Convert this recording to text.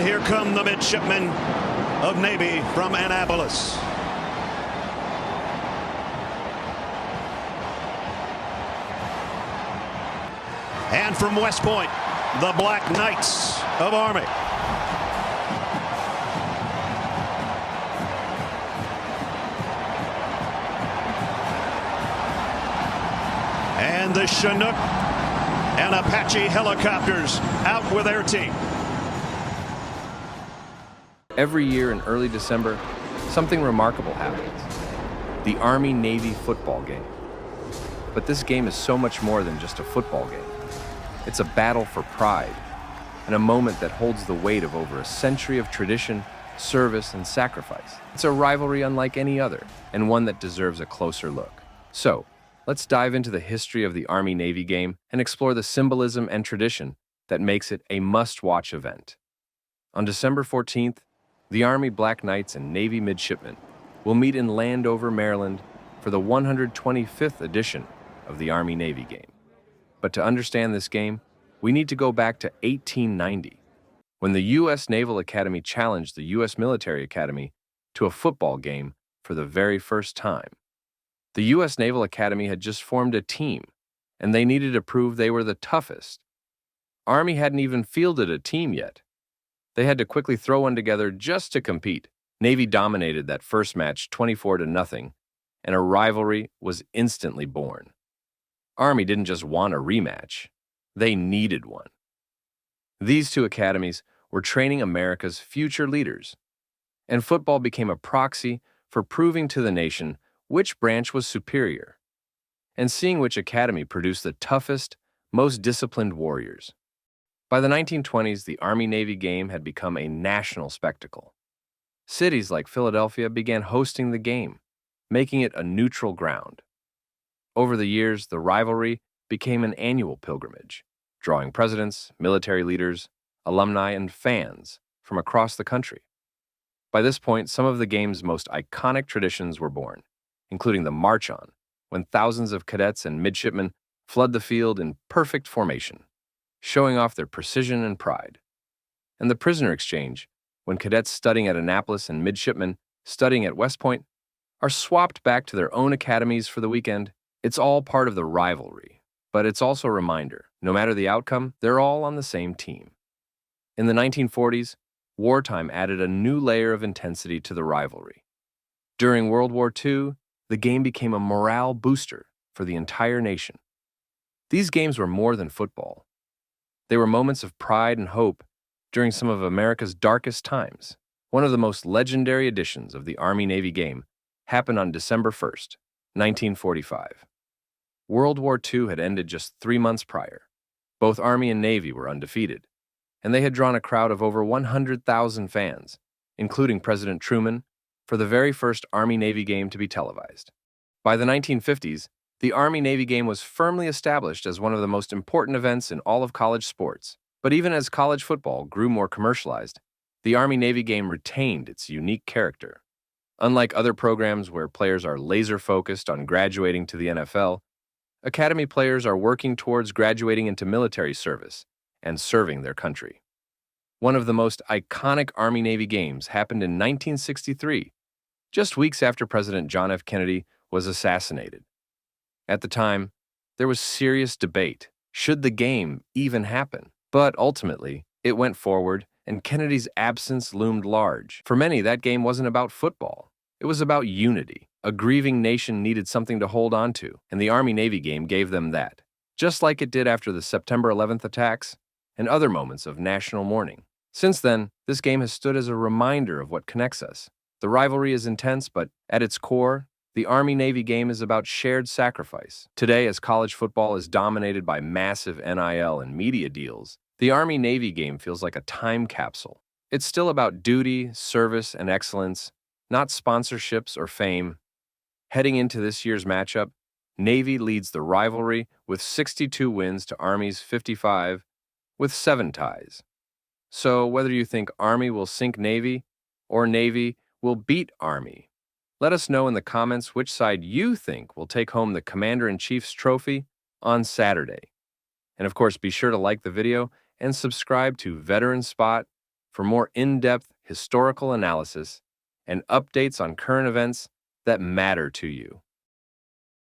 here come the midshipmen of Navy from Annapolis. And from West Point, the Black Knights of Army. And the Chinook and Apache helicopters out with their team. Every year in early December, something remarkable happens. The Army-Navy football game. But this game is so much more than just a football game. It's a battle for pride, and a moment that holds the weight of over a century of tradition, service, and sacrifice. It's a rivalry unlike any other, and one that deserves a closer look. So, let's dive into the history of the Army-Navy game and explore the symbolism and tradition that makes it a must-watch event. On December 14th, the Army Black Knights and Navy Midshipmen will meet in Landover, Maryland for the 125th edition of the Army-Navy game. But to understand this game, we need to go back to 1890, when the U.S. Naval Academy challenged the U.S. Military Academy to a football game for the very first time. The U.S. Naval Academy had just formed a team, and they needed to prove they were the toughest. Army hadn't even fielded a team yet. They had to quickly throw one together just to compete. Navy dominated that first match 24-0, and a rivalry was instantly born. Army didn't just want a rematch, they needed one. These two academies were training America's future leaders, and football became a proxy for proving to the nation which branch was superior, and seeing which academy produced the toughest, most disciplined warriors. By the 1920s, the Army-Navy game had become a national spectacle. Cities like Philadelphia began hosting the game, making it a neutral ground. Over the years, the rivalry became an annual pilgrimage, drawing presidents, military leaders, alumni, and fans from across the country. By this point, some of the game's most iconic traditions were born, including the March On, when thousands of cadets and midshipmen flood the field in perfect formation, showing off their precision and pride. And the prisoner exchange, when cadets studying at Annapolis and midshipmen studying at West Point are swapped back to their own academies for the weekend. It's all part of the rivalry, but it's also a reminder, no matter the outcome, they're all on the same team. In the 1940s, wartime added a new layer of intensity to the rivalry. During World War II, the game became a morale booster for the entire nation. These games were more than football. They were moments of pride and hope during some of America's darkest times. One of the most legendary editions of the Army-Navy game happened on December 1st, 1945. World War II had ended just 3 months prior. Both Army and Navy were undefeated, and they had drawn a crowd of over 100,000 fans, including President Truman, for the very first Army-Navy game to be televised. By the 1950s, the Army-Navy game was firmly established as one of the most important events in all of college sports. But even as college football grew more commercialized, the Army-Navy game retained its unique character. Unlike other programs where players are laser-focused on graduating to the NFL, Academy players are working towards graduating into military service and serving their country. One of the most iconic Army-Navy games happened in 1963, just weeks after President John F. Kennedy was assassinated. At the time, there was serious debate. Should the game even happen? But ultimately, it went forward, and Kennedy's absence loomed large. For many, that game wasn't about football. It was about unity. A grieving nation needed something to hold on to, and the Army-Navy game gave them that, just like it did after the September 11th attacks and other moments of national mourning. Since then, this game has stood as a reminder of what connects us. The rivalry is intense, but at its core, the Army-Navy game is about shared sacrifice. Today, as college football is dominated by massive NIL and media deals, the Army-Navy game feels like a time capsule. It's still about duty, service, and excellence, not sponsorships or fame. Heading into this year's matchup, Navy leads the rivalry with 62 wins to Army's 55, with 7 ties. So whether you think Army will sink Navy or Navy will beat Army, let us know in the comments which side you think will take home the Commander-in-Chief's trophy on Saturday. And of course, be sure to like the video and subscribe to Veteran Spot for more in-depth historical analysis and updates on current events that matter to you.